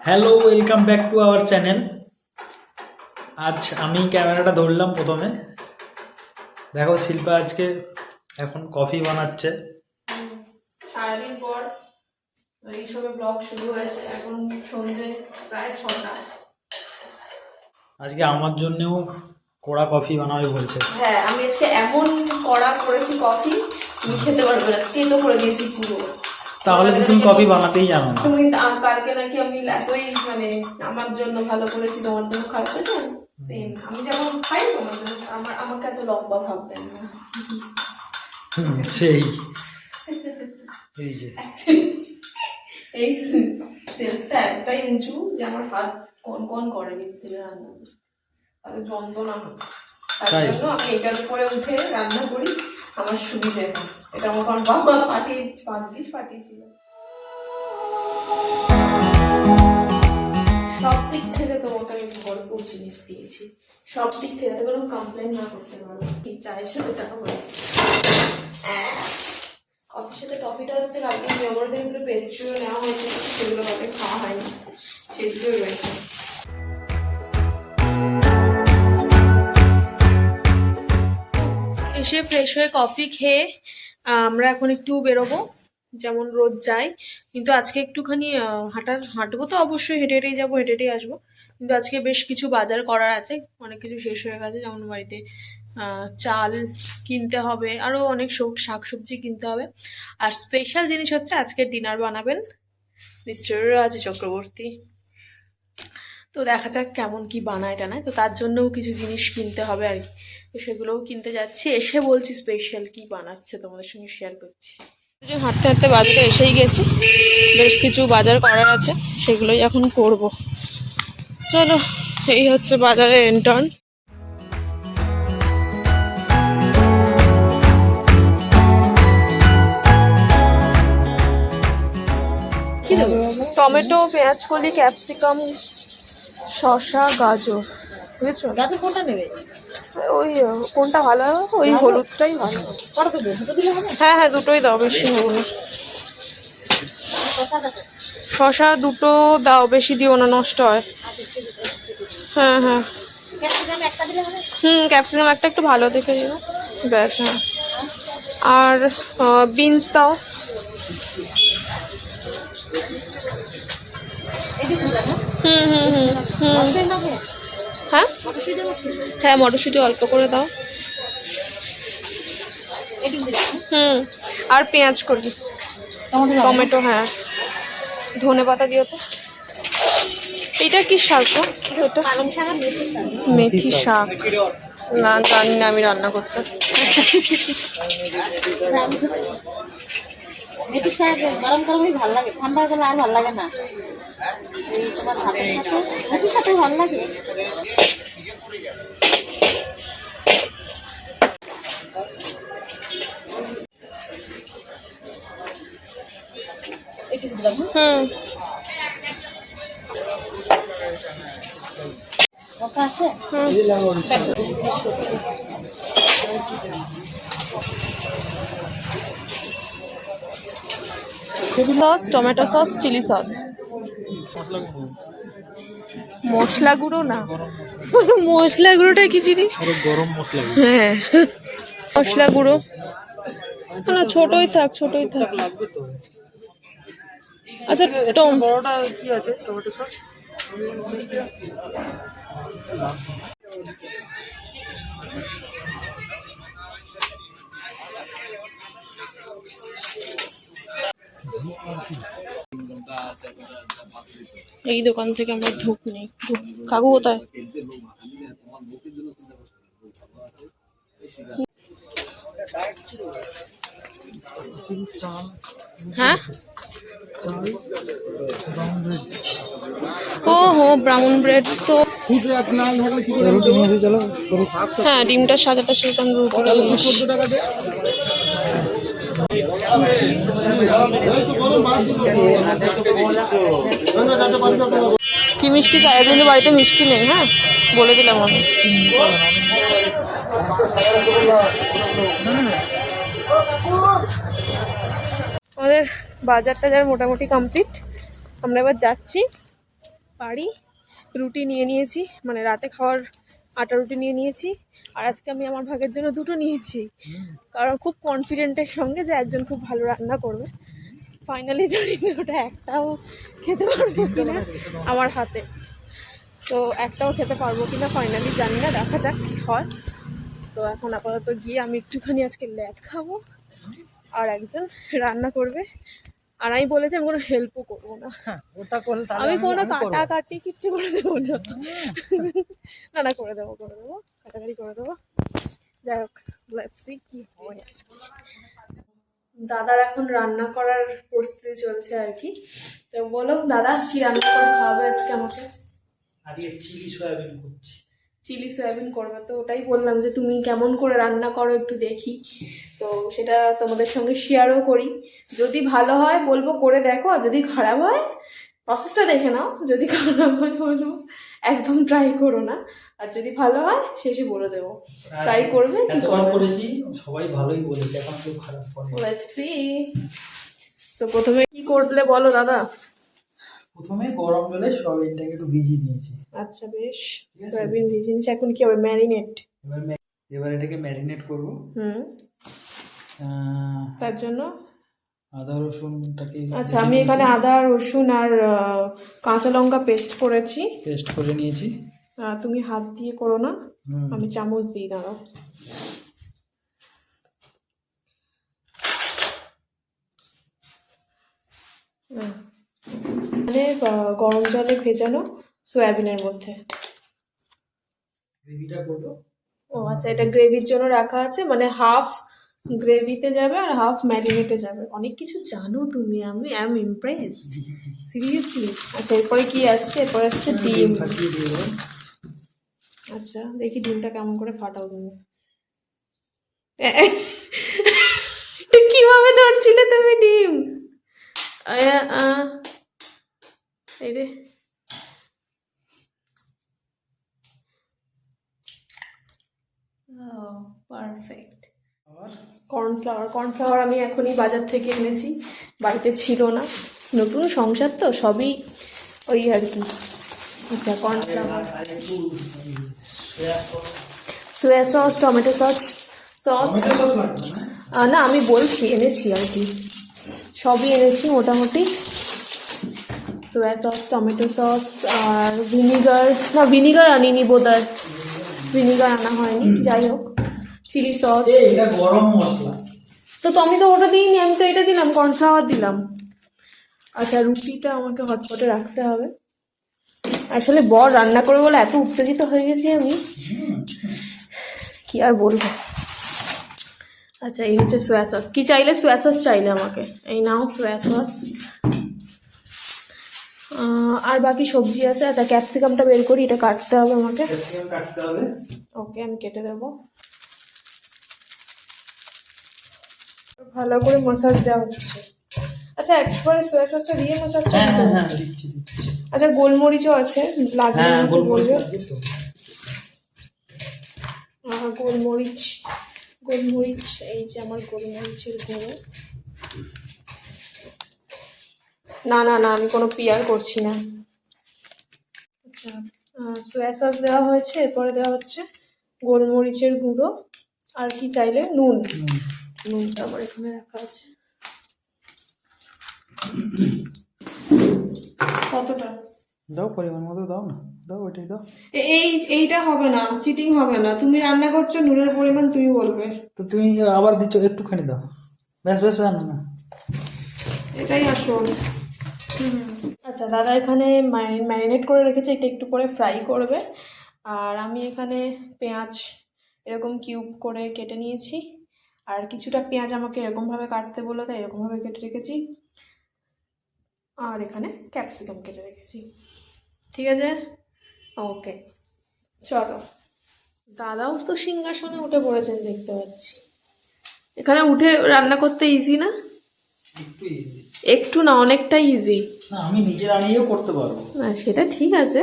Hello, welcome back to our channel. আজ আমি ক্যামেরাটা ধরলাম প্রথমে। দেখো শিল্পা আজকে এখন কফি বানাচ্ছে। সারাদিন পর এইসবে ব্লগ শুরু হয়েছে। এখন সন্ধ্যে প্রায় 6টা। আজকে আমার জন্যও কড়া কফি বানাবে বলছে। হ্যাঁ, আমি আজকে এমন কড়া করেছি কফি, তুমি খেতে পারবে না, তেতো করে দিয়েছি পুরো। তাহলে তো তুমি কফি বানাতেই জানো না। তুমি কালকে নাকি আমি এতই আমার জন্য ভালো করেছি, তোমার জন্য খারাপ হয়েছে। সেম, আমি যেমন খাই তোমার জন্য, আমাকে এত লম্বা ভাববেন না। সেই এই যে এই সেলফটা একটাই উঁচু যে আমার হাত কন করে মিস্ত্রি রান্না, তাদের যন্ত্রণা হয়। তার জন্য আমি এটার উপরে উঠে রান্না করি, আমার সুবিধে হয়। এটা আমার বাবা পাঠিয়েছিল। সব দিক থেকে তোমাকে আমি ভরপুর জিনিস দিয়েছি, সব দিক থেকে কোনো কমপ্লেন না করতে পারো। কি চায়ের সাথে টাকা বলেছি, কফির সাথে টফিটা হচ্ছে কালকে মেমোরিতে ভিতরে পেস্ট্রিও নেওয়া হয়েছে, সেগুলো কালকে খাওয়া হয়নি, সেগুলোই রয়েছে। এসে ফ্রেশ হয়ে কফি খেয়ে আমরা এখন একটু বেরোবো, যেমন রোজ যাই। কিন্তু আজকে একটুখানি হাঁটবো তো, অবশ্যই হেঁটে হেঁটেই যাবো, হেঁটে হেঁটেই আসবো। কিন্তু আজকে বেশ কিছু বাজার করার আছে, অনেক কিছু শেষ হয়ে গেছে। যেমন বাড়িতে চাল কিনতে হবে, আরও অনেক শাকসবজি কিনতে হবে। আর স্পেশাল জিনিস হচ্ছে আজকে ডিনার বানাবেন মিস্টার রাজ চক্রবর্তী। তো দেখা যাক কেমন কি বানায় টানায়, তো তার জন্যও কিছু জিনিস কিনতে হবে আর কি। তো সেগুলোও কিনতে যাচ্ছি, এসে বলছি স্পেশাল কি বানাচ্ছে তোমাদের সঙ্গে শেয়ার করছি। হাঁটতে হাঁটতে বাজারে এসেই গেছি, বেশ কিছু বাজার করার আছে, সেগুলোই এখন করব। চলো, এই হচ্ছে বাজারের এন্ট্রান্স। টমেটো, পেঁয়াজ কলি, ক্যাপসিকাম, শসা, গাজর। বুঝেছো? গাজর কোনটা নেবে? ওই কোনটা ভালো হবে? ওই হলুদটাই ভালো। হ্যাঁ হ্যাঁ, দুটোই দাও, বেশি নেবো না। শসা দুটো দাও, বেশি দিও না, নষ্ট হয়। হ্যাঁ হ্যাঁ, ক্যাপসিকাম একটা একটু ভালো দেখে দিও, ব্যাস। হ্যাঁ, আর বিনস দাও। হ্যাঁ হ্যাঁ, মটরশুঁটি অল্প করে দাও। আর পেঁয়াজ কলি, টমেটো, হ্যাঁ, ধনে পাতা দিও তো। এটা কি শাক? মেথি শাক? না, জানি না আমি রান্না করতে। মেথি শাক গরম গরমই ভালো লাগে, ঠান্ডা হয়ে গেলে আর ভালো লাগে না। তোমার ভাতের সাথে মেথির সাথে ভালো লাগে। Sauce, tomato sauce, chilli sauce. মশলা গুঁড়ো না, মশলা গুঁড়োটা কি জিনিস? গরম মশলা। হ্যাঁ, মশলা গুঁড়ো না, ছোটই থাক, ছোটই থাক। আচ্ছা, বড়টা কি আছে? Tomato sauce. এই দোকান থেকে আমরা ধূপ নেই। কাকু কোথায়? হ্যাঁ, ও হো, ব্রাউন ব্রেড তো। হ্যাঁ, ডিমটা সাজাতে সেরকম কি মিষ্টি চাই? কিন্তু বাড়িতে মিষ্টি নেই। হ্যাঁ, বলে দিলাম আমি। আমাদের বাজার টাজার মোটামুটি কমপ্লিট। আমরা এবার যাচ্ছি পারি। রুটি নিয়ে নিয়েছি, মানে রাতে খাওয়ার আটা রুটি নিয়ে নিয়েছি। আর আজকে আমি আমার ভাগের জন্য দুটো নিয়েছি, কারণ খুব কনফিডেন্টের সঙ্গে যে একজন খুব ভালো রান্না করবে। ফাইনালি জানি না ওটা একটাও খেতে পারবো কিনা আমার হাতে, তো একটাও খেতে পারবো কিনা ফাইনালি জানি না, দেখা যাক কী হয়। তো এখন আপাতত গিয়ে আমি একটুখানি আজকে ল্যাদ খাবো, আর একজন রান্না করবে। আর আমি বলেছি আমি কোনো হেল্পও করবো না, আমি কোনো কাটাকাটি কিচ্ছু করে দেবো না। না করে দেবো কাটাকাটি করে দেবো। যাই হোক, লেটস সি কি হয় আজকে। দাদার এখন রান্না করার প্রস্তুতি চলছে আর কি। তো বলো দাদা, কি রান্না করে খাওয়াবে আজকে আমাকে? আজকে চিলি সয়াবিন করছি। চিলি সয়াবিন করবে, তো ওটাই বললাম যে তুমি কেমন করে রান্না করো একটু দেখি, তো সেটা তোমাদের সঙ্গে শেয়ারও করি। যদি ভালো হয় বলবো করে দেখো, আর যদি খারাপ হয় প্রসেসটা দেখে নাও। যদি খারাপ হয় বলবো একদম ট্রাই করো না, আর যদি ভালো হয় শেষে বলে দেবো ট্রাই করবে কি করেছি, সবাই ভালোই বলেছে, এখন কেউ খারাপ করে। Let's see. তো প্রথমে কি করলে বলো দাদা? প্রথমে গরম জলে সয়াবিনটাকে একটু ভিজিয়ে নিয়েছি। আচ্ছা বেশ, সয়াবিন ভিজিয়ে নিয়েছি, এখন কি হবে? ম্যারিনেট। এবার এটাকে ম্যারিনেট করবো। তার জন্য আদা রসুনটাকে, আচ্ছা আমি এখানে আদা রসুন আর কাঁচা লঙ্কা পেস্ট করে নিয়েছি। তুমি হাত দিয়ে করো না, আমি চামচ দিই, দাঁড়াও। মানে গরম জলে ভেজানো সয়াবিনের মধ্যে গ্রেভিটা করবো। ও আচ্ছা, এটা গ্রেভির জন্য রাখা আছে, মানে হাফ গ্রেভিতে যাবে আর হাফ ম্যারিনেটে যাবে। অনেক কিছু জানো তুমি, আমি আই এম ইমপ্রেসড সিরিয়াসলি। আচ্ছা এরপরে কি আসছে? এরপরে আসছে ডিম। আচ্ছা দেখি ডিমটা কেমন করে ফাটাও তুমি। কিভাবে ধরছিলে তুমি ডিম? এই রে, পারফেক্ট। কর্নফ্লাওয়ার আমি এখনই বাজার থেকে এনেছি, বাড়িতে ছিল না, নতুন সংসার তো সবই ওই আর কি। আচ্ছা কর্নফ্লাওয়ার, সোয়া সস, টমেটো সস না আমি বলছি এনেছি আর কি, সবই এনেছি মোটামুটি। সোয়া সস, টমেটো সস আর ভিনিগার আনিনি বোধহয়, ভিনিগার আনা হয়নি। যাই হোক, চিলি সস, এটা গরম মশলা। তো আমি তো ওটা দিইনি, আমি তো এটা দিলাম, কর্নফ্লাওয়ার দিলাম। আচ্ছা রুটিটা আমাকে হটপটে রাখতে হবে, আসলে বর রান্না করে বলে এত উত্তেজিত হয়ে গেছি আমি, কি আর বলবো। আচ্ছা এই হচ্ছে সোয়া সস। কি চাইলে? সোয়া সস চাইলে আমাকে, এই নাও সোয়া সস। আর বাকি সবজি আছে। আচ্ছা ক্যাপসিকামটা বের করি, এটা কাটতে হবে আমাকে। ওকে আমি কেটে দেবো। ভালো করে মাসাজ দেওয়া হচ্ছে। আচ্ছা একবারে সোয়া সসটা দিয়ে মাসাজটা দিচ্ছি। আচ্ছা গোলমরিচও আছে, লাগবে বলবে। গোলমরিচ এই যে আমার গোলমরিচের গুঁড়ো। না আমি কোনো পিয়ার করছি না। আচ্ছা সোয়া সস দেওয়া হয়েছে, এরপরে দেওয়া হচ্ছে গোলমরিচের গুঁড়ো, আর কি চাইলে নুনটা আমার এখানে রাখা আছে। কতটা দাও, পরিমাণ মতো দাও না, দাও ওইটাই দাও। এইটা হবে না, চিটিং হবে না। তুমি রান্না করছো, নুনের পরিমাণ তুমি বলবে। তো তুমি আবার দিচ্ছ, একটুখানি দাও, বেশ না, এটাই আসল। আচ্ছা দাদা এখানে ম্যারিনেট করে রেখেছে, এটা একটু পরে ফ্রাই করবে। আর আমি এখানে পেঁয়াজ এরকম কিউব করে কেটে নিয়েছি, আর কিছুটা পেঁয়াজ আমাকে এরকমভাবে কাটতে বললো, তাই এরকমভাবে কেটে রেখেছি। আর এখানে ক্যাপসিকাম কেটে রেখেছি। ঠিক আছে, ওকে চলো। দাদাও তো সিংহাসনে উঠে পড়েছেন দেখতে পাচ্ছি। এখানে উঠে রান্না করতে ইজি না? একটু না, অনেকটাই ইজি। আমি নিজে রান্নাও করতে পারবো না সেটা ঠিক আছে।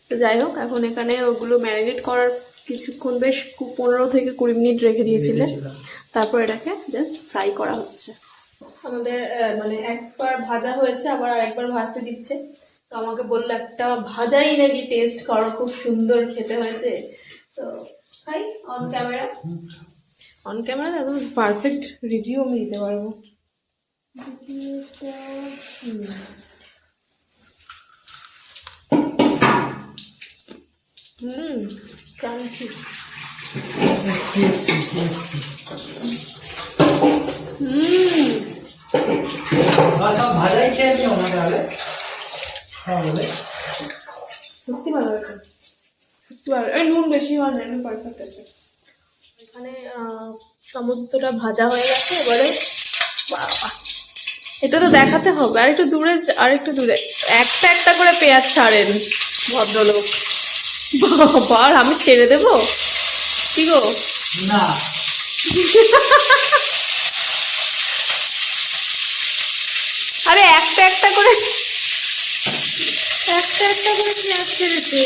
তো যাই হোক, এখন এখানে ওগুলো ম্যারিনেট করার কিছুক্ষণ, বেশ 15 থেকে 20 মিনিট রেখে দিয়েছিলে, তারপর এটাকে জাস্ট ফ্রাই করা হচ্ছে। আমাদের মানে একবার ভাজা হয়েছে, আবার আরেকবার ভাজতে দিচ্ছে। তো আমাকে বললো একটা ভাজাই নাকি টেস্ট করো, খুব সুন্দর খেতে হয়েছে। তো খাই অন ক্যামেরা, অন ক্যামেরা একদম পারফেক্ট রিভিউ আমি দিতে পারবো। ক্রাঞ্চি। সব ভাজাই খেয়ে নিও না তাহলে। হ্যাঁ বলে সত্যি ভালো হয়েছে, সত্যি ভালো। এই নুন বেশি হয় না, একদম পারফেক্ট আছে। এখানে সমস্তটা ভাজা হয়ে গেছে। এবারে বাবা, এটা তো দেখাতে হবে। আর একটু দূরে, আর একটু দূরে একটা একটা করে পেঁয়াজ ছাড়েন ভদ্রলোক। বাবা, আর আমি ছেড়ে দেবো কি গো? না, আরে একটা একটা করে, একটা একটা করে পেঁয়াজ ছেড়েছে।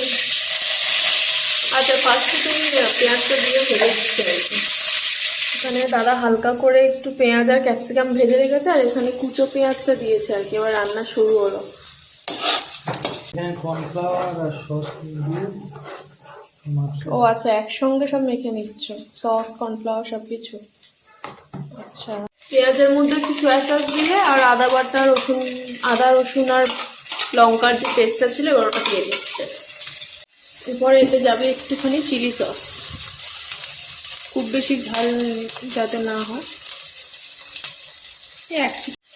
আচ্ছা, ফার্স্টে তুমি পেঁয়াজটা দিয়ে ভেজে দিতে হয়েছে। এখানে দাদা হালকা করে একটু পেঁয়াজ আর ক্যাপসিকাম ভেজে রেখেছে, আর এখানে কুচো পেঁয়াজটা দিয়েছে আর কি। এবার রান্না শুরু হলো। কর্নফ্লাওয়ার আর সস দিয়ে ও আচ্ছা, একসঙ্গে সব মেখে নিচ্ছ, সস কর্নফ্লাওয়ার সব কিছু। আচ্ছা, পেঁয়াজের মধ্যে একটু সয়া সস দিয়ে আর আদা বাটা, রসুন, আদা রসুন আর লঙ্কার যে পেস্টটা ছিল এবার ওটা দিয়ে দিচ্ছে। এরপরে এতে যাবে একটুখানি চিলি সস, খুব বেশি ঝাল যাতে না হয়।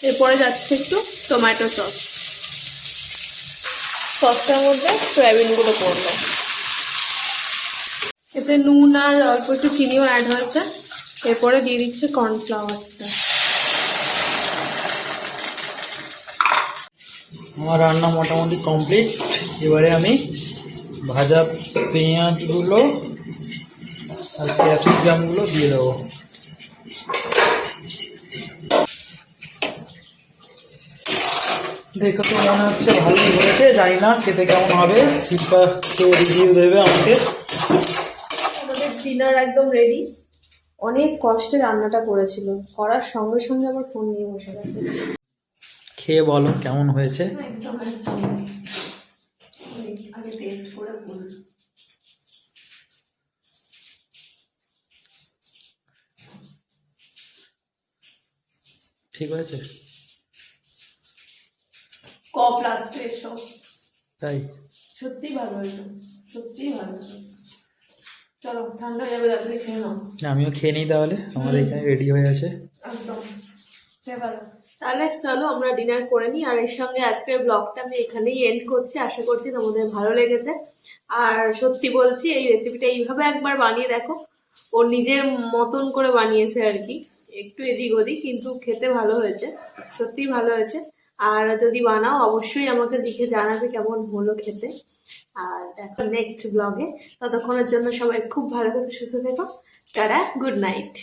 এরপরে যাচ্ছে একটু টমেটো সস। সসটার মধ্যে সয়াবিনগুলো পড়লো। এতে নুন আর অল্প একটু চিনিও অ্যাড হয়েছে। এরপরে দিয়ে দিচ্ছে কর্নফ্লাওয়ারটা। আমার রান্না মোটামুটি কমপ্লিট। এবারে আমি ভাজা পেঁয়াজগুলো আর ক্যাপসিকামগুলো দিয়ে দেবো। দেখো তো মনে হচ্ছে ভালোই হয়েছে, জানি না খেতে কেমন হবে। শিল্পা খেয়ে রিভিউ দেবে আমাকে। আমাদের ডিনার একদম রেডি। অনেক কষ্টে রান্নাটা করেছিল, করার সঙ্গে সঙ্গে আবার ফোন নিয়ে বসে গেছে। খেয়ে বলো কেমন হয়েছে। একদম আগে টেস্ট করে বল। ঠিক হয়েছে প্লাস পেয়েছো, তাই? সত্যি ভালো হয়েছে, সত্যি ভালো হয়েছে। চলো, ঠান্ডা হয়ে যাবে, তাড়াতাড়ি খেয়ে নাও। আমিও খেয়ে নিই তাহলে, আমার এখানে রেডি হয়ে আছে। একদম তাহলে চলো আমরা ডিনার করে নিই। আর এর সঙ্গে আজকের ব্লগটা আমি এখানেই এন্ড করছি। আশা করছি তোমাদের ভালো লেগেছে। আর সত্যি বলছি, এই রেসিপিটা এইভাবে একবার বানিয়ে দেখো। ও নিজের মতন করে বানিয়েছে আর কি, একটু এদিক ওদিক, কিন্তু খেতে ভালো হয়েছে, সত্যিই ভালো হয়েছে। আর যদি বানাও অবশ্যই আমাকে লিখে জানাবে কেমন হলো খেতে। আর দেখো নেক্সট ব্লগে, ততক্ষণের জন্য সবাই খুব ভালো থেকে সুস্থ থেকো। Tata, good night.